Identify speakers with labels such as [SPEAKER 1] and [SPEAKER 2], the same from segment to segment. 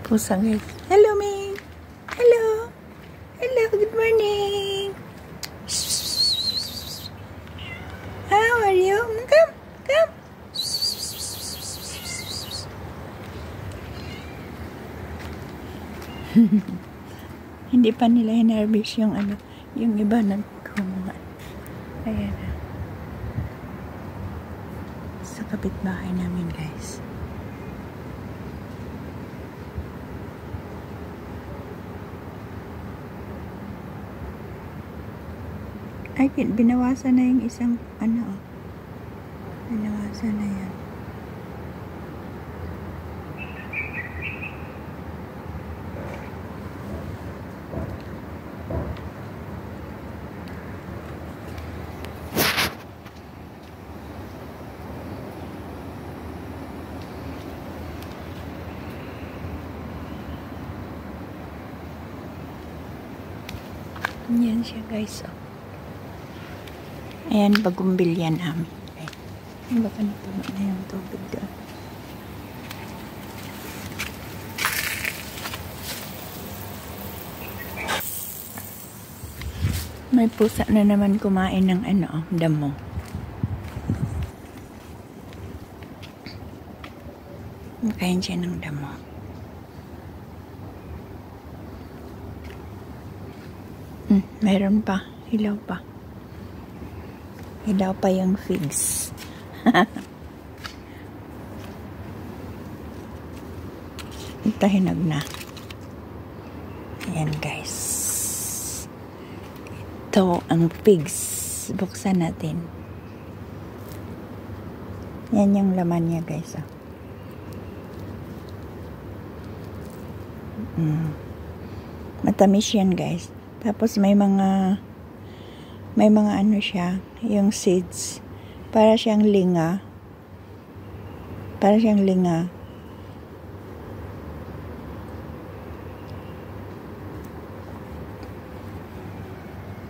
[SPEAKER 1] pusa guys. Hello, Ming. Hello. Hello, good morning. How are you? Come, come. Hindi pa nila hinarvest yung ano, yung iba nagkumuha. Ayan na. Sa kapitbahay namin guys. Ay, binawasan na yung isang, ano, oh. Binawasan na yan. Yan siya guys, oh. Ayan, bagong bilyan namin. Ayan, baka napuno na yung tubig doon. May pusa na naman kumain ng ano, damo. Makain siya ng damo. Mayroon pa. Hilaw pa. Hilaw pa yung figs. Ito hinag na. Ayan guys. Ito ang figs. Buksan natin. Yan yung laman niya guys. Oh. Matamis yan guys. Tapos may mga ano siya, yung seeds. Para siyang linga. Para siyang linga.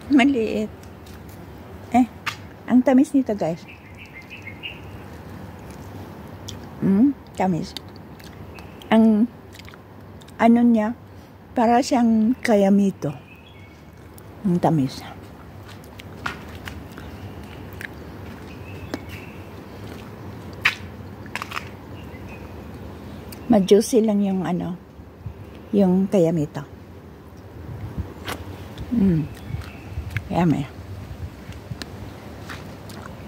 [SPEAKER 1] Maliit. Ang tamis nito guys. Tamis. Ang ano niya, para siyang kayamito. Ang tamis. Ma-juicy lang yung ano, yung kayamito. Yummy.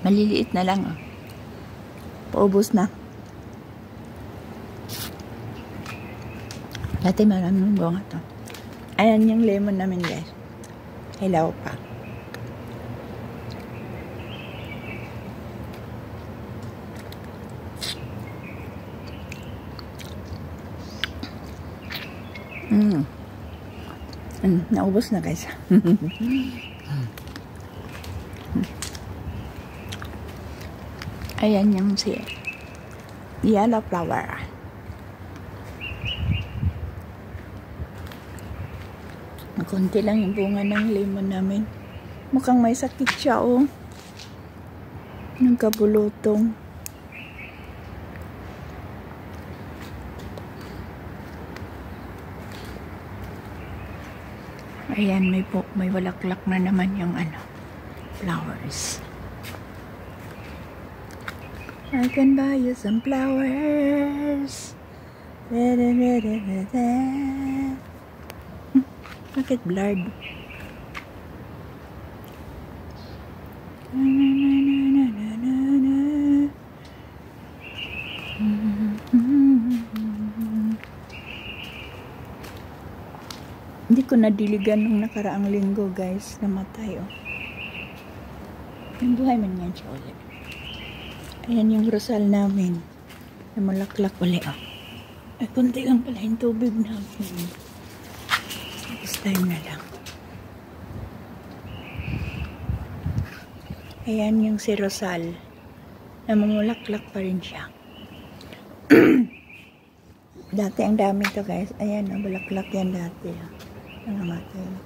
[SPEAKER 1] Maliliit na lang, oh. Paubos na. Dati maraming bunga to. Ayan yung lemon namin guys. Hilaw pa. Naubos na guys. Ayan yung si yellow flower. Konti lang yung bunga ng lemon namin. Mukhang may sakit siya, oh. Nagkabulutong. Ayan, may walaklak na naman yung ano, flowers. I can buy you some flowers. Bakit blurred? Hindi ko nadiligan nung nakaraang linggo guys. Namatay, oh. Nabuhay man yan siya ulit. Ayan yung rosal namin. Namalaklak ulit, oh. Ay, kunti lang pala yung tubig namin. This time na lang. Ayan yung si Rosal. Namumulaklak pa rin siya. Dati ang dami to guys. Ayan, bulaklak yan dati. Nangamatay na.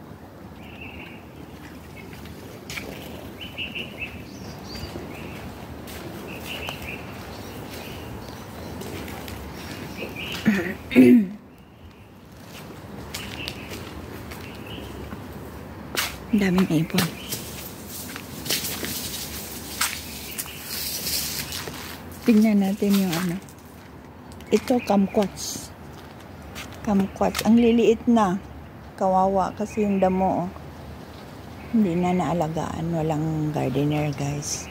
[SPEAKER 1] Ang daming ibon. Tingnan natin yung ano. Ito, kumquats. Kumquats. Ang liliit na. Kawawa kasi yung damo. Oh. Hindi na naalagaan. Walang gardener, guys.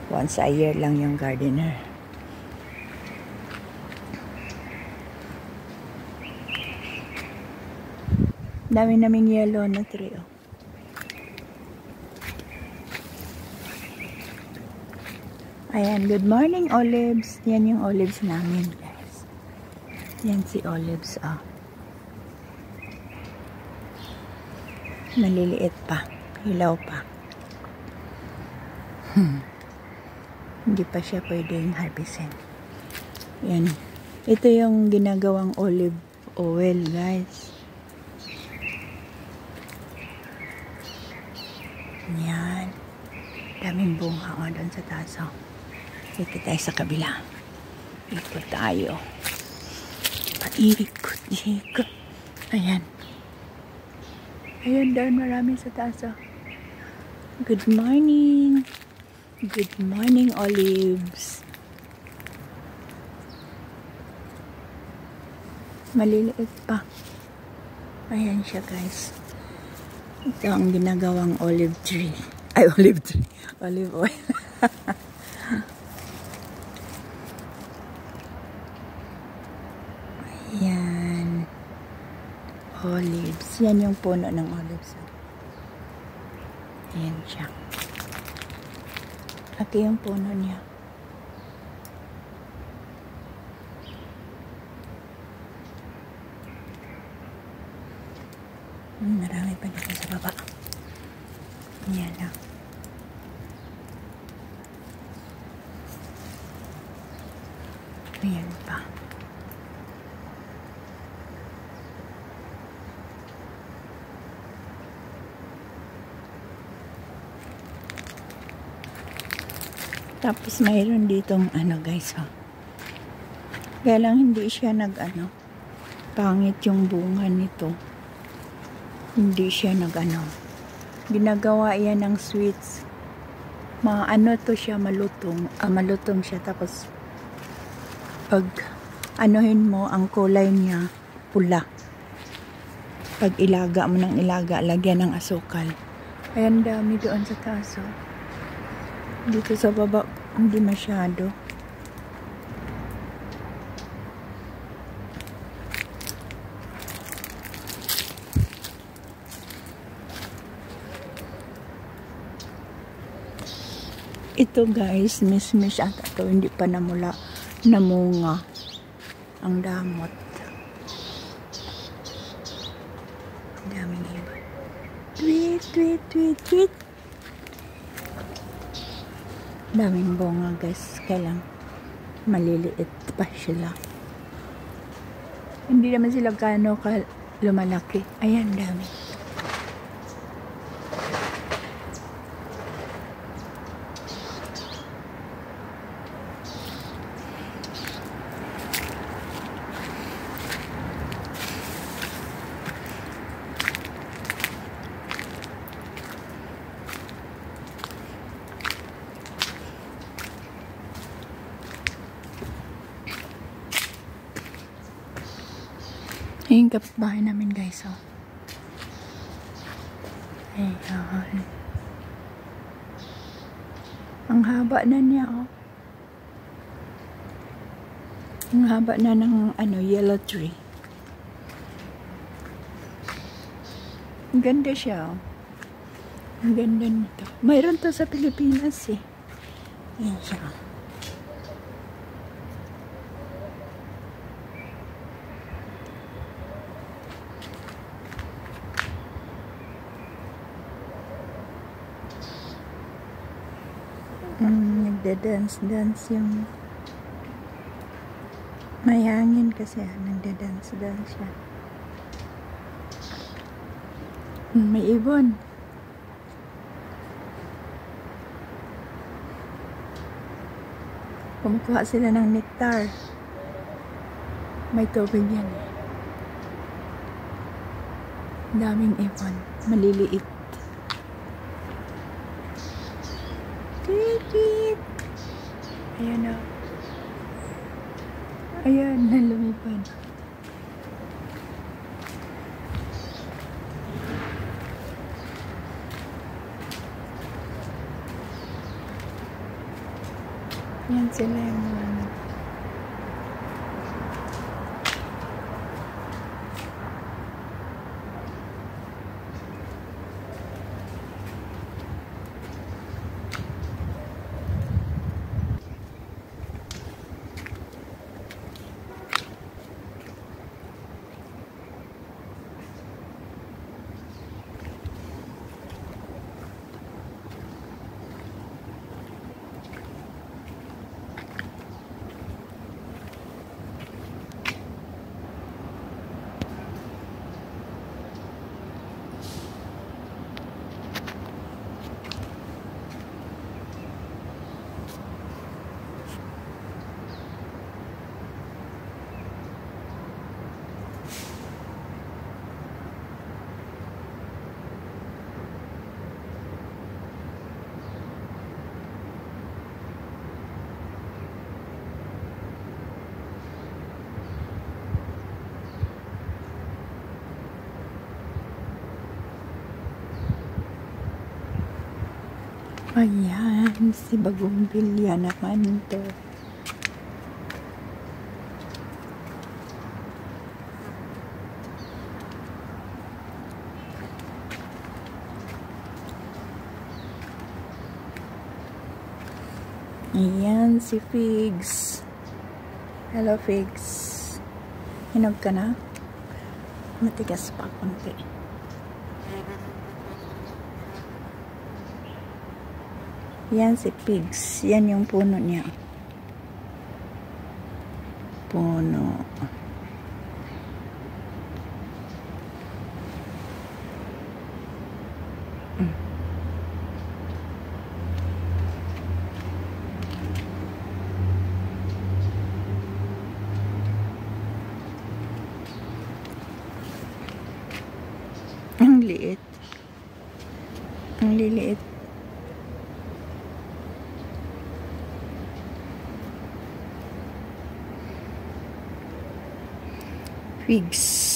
[SPEAKER 1] Once a year lang yung gardener. Dami naming yellow na tree. Oh. Ayan, good morning, olives. Yan yung olives namin, guys. Yan si olives, oh. Maliliit pa. Hilaw pa. Hindi pa siya pwedeng harvestin. Yan. Ito yung ginagawang olive oil, guys. Yan. Daming bunga, oh, doon sa taas, oh. Dito tayo sa kabila. Ikot tayo. Paikot, ikot. Ayan. Ayan doon, marami sa taas. Good morning. Good morning, olives. Maliliit pa. Ayan siya, guys. Ito ang ginagawang olive tree. Ay, olive tree. Olive oil. Ayan. Olives. Yan yung puno ng olives. Ayan siya. Laki yung puno niya. Marami pa dito sa baba. Ayan na. Ayan pa. Tapos mayroon ditong ano, guys, oh. Kaya lang hindi siya nag-ano. Pangit yung bunga nito. Hindi siya nag-ano. Ginagawa yan ng sweets. Ano to siya, malutong. Malutong siya. Tapos pag anuhin mo, ang kulay niya pula. Pag ilaga mo ng ilaga, lagyan ng asukal. Ayan, dami doon sa taas, oh. Dito sa baba, hindi masyado. Ito, guys, mismis ata ito. Hindi pa namunga ang damot. Daming iba. Tweet, tweet, tweet, tweet. Daming bunga, guys. Kailang maliliit pa sila. Hindi naman sila gano'n lumalaki. Ayan, dami. Yung kapitbahay namin, guys, oh. Ayan. Ang haba na niya, oh. Ang haba na ng yellow tree. Ang ganda siya, oh. Ang ganda nito. Mayroon to sa Pilipinas, eh. Ayan siya, oh. Nagda-dance yung may hangin kasi nagda-dance siya. May ibon. Kumukuha sila ng nectar. May tubig yan, eh. Daming ibon. Maliliit. Yan sila yung ano. Ayan, si Bagong Bilya naman to. Ayan, si Figs. Hello, Figs. Hinog ka na? Matigas pa konti. Yan si Pigs. Yan yung puno niya. Puno. Ang liit. Ang liliit. Figs.